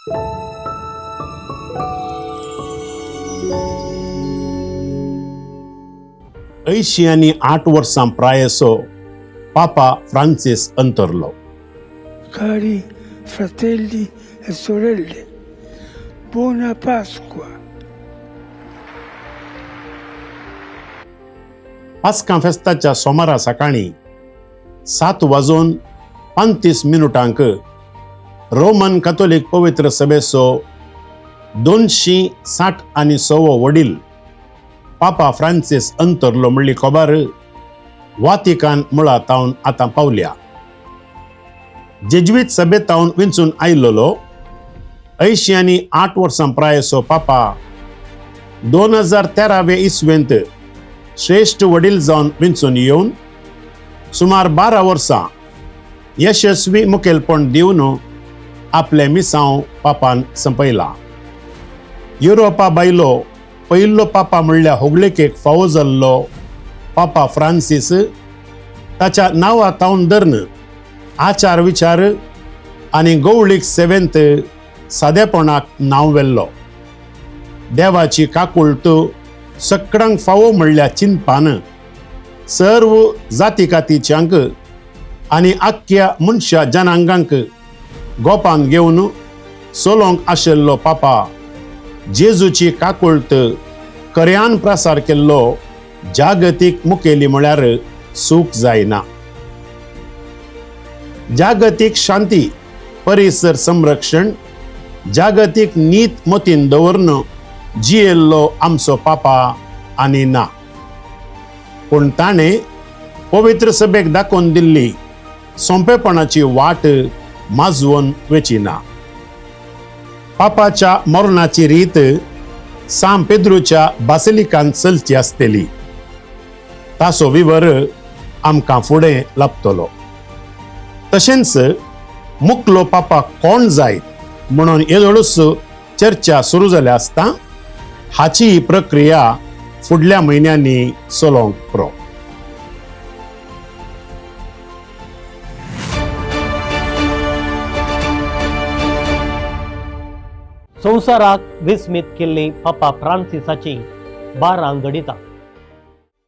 (8 वर्सां प्रायसो पापा फ्रांसिस अंतरलो. Cari fratelli e sorelle, buona Pasqua. पास्का फेस्ताच्या सोमारा सकाळी 7:35 रोमन कॅथोलिक पवित्र सभेचो 266 वडील पापा फ्रांसिस अंतरलो म्हणली खबर वातिकान मुळातावन आतां पावल्या. जेजुईत सभेतावन विंचून आयिल्लो 8 वर्सां प्रायसो पापा 2013 इसवेंत श्रेष्ठ वडील जावन विंचून येवन सुमार 12 वर्सां यशस्वी मुखेलपण दिवन आपले मिसांव पापान संपयला. युरोपा भायलो पयलो पापा म्हणल्यार होगलेकेक फावो जाल्लो पापा फ्रांसीस ताच्या नांवातावन धरून आचार विचार आनी गवळीक सेवेंत सादेपणाक नांव वेल्लो. देवाची काकुळट सगळ्यांक फावो म्हणल्यार चिंतपान सर्व जाती कातीच्यांक आनी आख्ख्या मनशा जनांगांक गोपान घेवन चलोवंक आशिल्लो पापा जेजूची काकुळट खऱ्यान प्रसार केल्लो जागतीक मुखेली म्हळ्यार चूक जायना. जागतीक शांती, परिसर संरक्षण, जागतीक नीत मतीन दवरन जियेल्लो आमचो पापा आनी ना. पूण ताणें पवित्र सभेक दाखोवन दिल्ली सोंपेपणाची वाट माजवून वेचिना. पापाच्या मरणाची रीत सान पेद्रूच्या बासिलिकांत चलची आसतली. ताचो विवर आमकां फुडें लाभतलो. तशेंच मुखलो पापा कोण जायत म्हणून येदोळूच चर्चा सुरू जाल्या आसता हाची ही प्रक्रिया फुडल्या म्हयन्यांनी चलोवंक पुरो. संवसाराक विस्मीत केल्ली पापा फ्रांसिसाची 12 गणितां.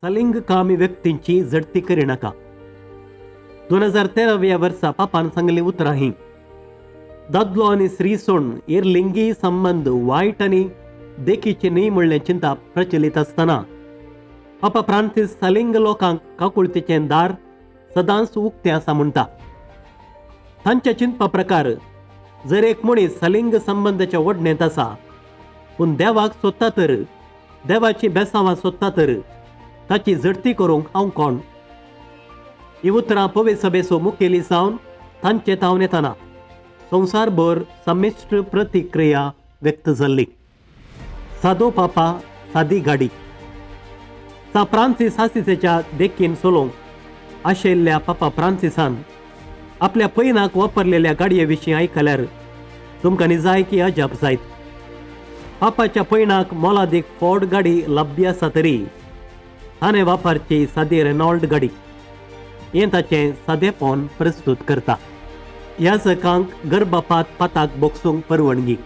सलिंगकामी व्यक्तींची झडती करिनाका. 2013 वर्सा पापान सांगली उतरां ही दादलो आनी स्त्री सोडून हेर लिंगी संबंध वायट आनी देखीचे न्ही म्हणलें चिंता प्रचलित आसतना पापा फ्रांसीस सलिंग लोकांक काकुळतेचें दार सदांच उक्तें आसा म्हणटा. तांच्या चिंतपा प्रकार जर एक मनीस सलिंग संबंधाच्या वडणेंत आसा पूण देवाक सोदता तर, देवाची बेसांवां सोदता तर ताची झडती करूंक हांव कोण. ही उतरां पवित्र सभेचो मुखेली सावन तांचे तावन येताना संवसारभर संमिश्र प्रतिक्रिया व्यक्त जाल्ली. सादो पापा सादी गाडी. सा फ्रांसीस आसिसेच्या देखीन चलोवंक आशिल्ल्या पापा फ्रांसिसान आपल्या पैनाक वापरलेल्या गाडये विशीं आयकल्यार तुमकां निजाय की अजाप जायत. पापाच्या पैनाक मोलादीक फोर्ड गाडी लभ्य आसा तरी ताणें वापरची सादी रेनॉल्ड गाडी. हें ताचें सादेपण प्रस्तूत करता. ह्या सकांक गर्भपात पाताक बोगसूंक परवानगी.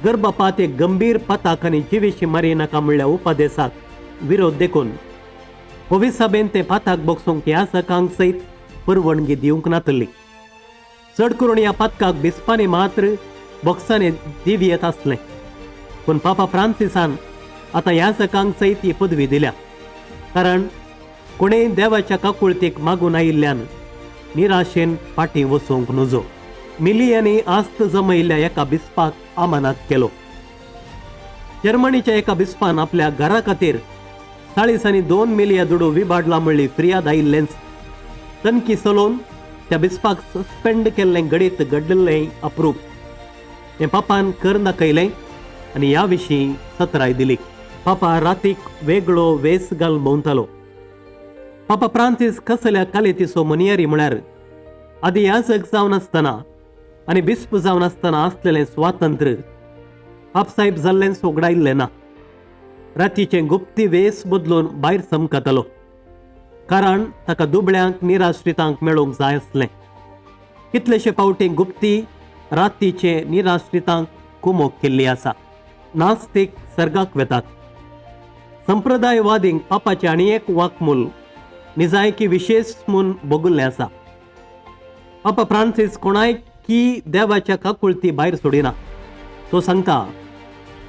गर्भपात एक गंभीर पाताक आनी जिवेशी मारी नाका म्हणल्या उपादेसाक विरोध देखून पवित्र सभेन ते पाताक बोगसूंक ह्या सकांक सयत परवानगी दिवंक नातली. चड करून ह्या पातकाक बिस्पांनी मात्र बॉक्सांनी दिव्येत आसलें. पूण पापा फ्रांसिसान आतां ह्या सकांक सयत ही पदवी दिल्या. कारण कोणेय देवाच्या काकुळतेक मागून आयिल्ल्यान निराशेन फाटीं वचूंक नजो. मिलियनी आस्त जमयल्ल्या एका बिस्पाक आमानात केलो. जर्मनीच्या एका बिस्पान आपल्या घरा खातीर 2 मिलियन दुडू विबाडला म्हणली फिर्याद आयिल्लेंच तनकी चलोवन त्या बिस्पाक सस्पेंड केल्लें गणीत घडलें अप्रूप हें पापान कर दाखयलें आनी ह्या विशीं सत्राय दिली. पापा रातीक वेगळो वेस घाल भोंवतालो. पापा फ्रांसीस कसल्या कालेतीचो मनियारी म्हळ्यार आदी याजक जावन आसतना आनी बिस्प जावन आसतना आसलेलें स्वातंत्र्य पापसाहेब जाल्लें सोगडायिल्लें ना. रातीचें गुप्ती वेस बदलून भायर समकतालो. कारण ताका दुबळ्यांक निराश्रितांक मेळोवंक जाय आसलें. कितलेशे फावटी गुप्ती रातीचे निराश्रितांक कुमोक केल्ली आसा. नास्तीक सर्गाक वेतात. संप्रदायवादींक पापाचे आनी एक वाकमूल निजायकी विशेष म्हूण बगुल्लें आसा. पापा फ्रांसीस कोणाय की देवाच्या काकुळती भायर सोडिना. तो सांगता,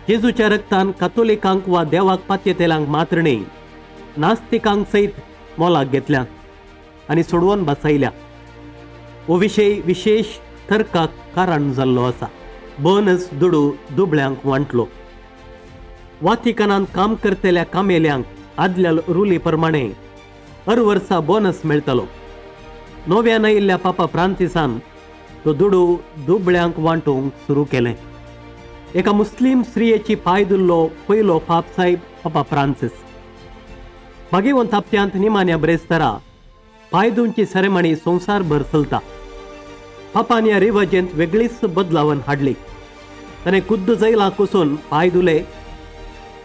जेजूच्या रक्तान कातोलिकांक वा देवाक पातयेतेल्यांक मात्र न्ही, नास्तिकांक सयत मोलाक घेतल्या आनी सोडवून बसयल्या. हो विशय विशेष तर्काक कारण जाल्लो आसा. बोनस दुडू दुबळ्यांक वांटलो. वातिकनांत काम करतेल्या कामेल्यांक आदल्या रुली प्रमाणे हर वर्सा बोनस मेळटलो. नव्यान आयिल्ल्या पापा फ्रांसिसान तो दुडू दुबळ्यांक वांटूंक सुरू केलें. एका मुस्लीम स्त्रियेची पांय धुल्लो पयलो पापसाहेब पापा फ्रांसीस. भाग्यवंत हप्त्यांत निमाण्या ब्रेस्तारा पांय धुवची सेरेमनी संवसारभर चलता. पापान ह्या रिवाजेंत वेगळीच बदलावण हाडली. ताणें खुद्द जैलाक वचून पांय धुले.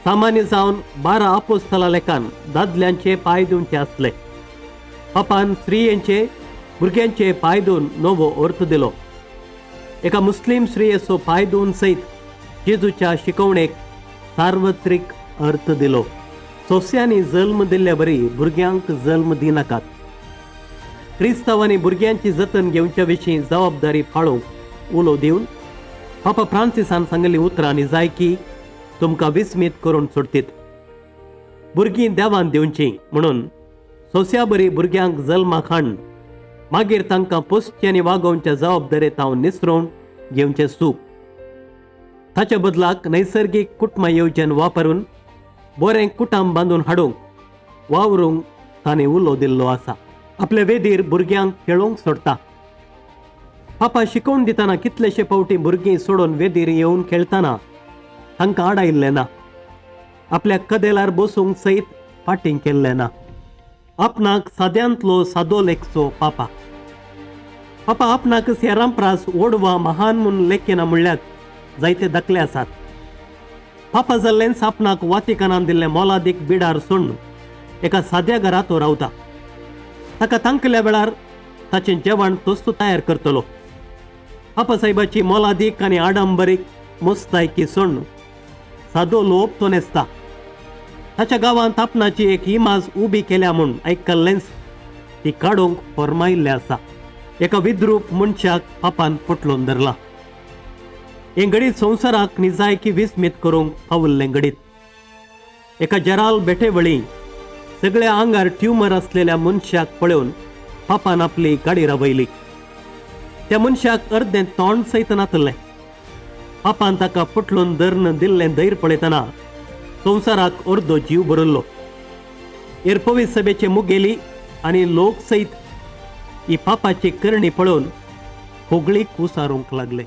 सामान्य जावन 12 आपोस्तलां लेखान दादल्यांचे पांय धुवचे आसले. पापान स्त्रियेंचे भुरग्यांचे पांय धुवन नवो अर्थ दिलो. एका मुस्लीम स्त्रियेचो पांय धुवन सयत जेजूच्या शिकवणेक सार्वत्रिक अर्थ दिलो. सोंस्यांनी जल्म दिल्ले बरी भुरग्यांक जल्म दिनाकात. क्रिस्तांवांनी भुरग्यांची जतन घेवच्या विशीं जबाबदारी पाळोवंक उलो दिवन पापा फ्रांसिसान सांगली उतरां निजायकी तुमकां विस्मीत करून सोडटीत. भुरगीं देवान दिवचीं म्हणून सोंस्या बरी भुरग्यांक जल्माक हाडून मागीर तांकां पोसच्यांनी वागोवच्या जबाबदारेंत हांव निसरून घेवचें सूख. ताच्या बदलाक नैसर्गीक कुटुंब येवजण वापरून बरें कुटुंब बांदून हाडूंक वावरूंक ताणें उलो दिल्लो आसा. आपल्या वेदीर भुरग्यांक खेळोवंक सोडटा. पापा शिकवण दितना कितलेशे फावटी भुरगीं सोडून वेदीर येवन खेळटाना तांकां आडायल्लें ना. आपल्या कदेलार बसूंक सयत फाटीं केल्लें ना. आपणाक साद्यांतलो सादो लेखचो पापा. पापा आपणाकच ह्या रामप्रास व्हड वा महान म्हूण लेखिना म्हणल्यार जायते दाखले आसात. पापा जाल्लेंच आपणाक वातिकनान दिल्लें मोलादीक बिडार सोडून एका साद्या घरांत तो रावता. ताका तांकल्या वेळार ताचें जेवण तोच तो तयार करतलो. पापा साहेबाची मोलादीक आनी आडंबरीक मोस्तायकी सोडून सादो लोभ तो नेसता. ताच्या गांवांत आपणाची एक इमाज उबी केल्या म्हूण आयकल्लेंच ती काडूंक फर्मायिल्लें आसा. एका विद्रूप मनशाक पापान पटलोवन धरला. हे घडीत संवसाराक निजायकी विस्मीत करूंक पावल्लें घडीत. एका जराल बेठेवळी सगळ्या आंगार ट्युमर असलेल्या मनशाक पळोवन पापान आपली गाडी रावयली. त्या मनशाक अर्दें तोंड सयत नातलें. पापान ताका पटलोवन धरून दिल्लें धैर्य पळयतना संवसाराक अर्दो जीव भरल्लो. एरपवी सभेचे मुगेली आनी लोक सयत ही पापाची करणी पळोवन होगळीक उसारूंक लागले.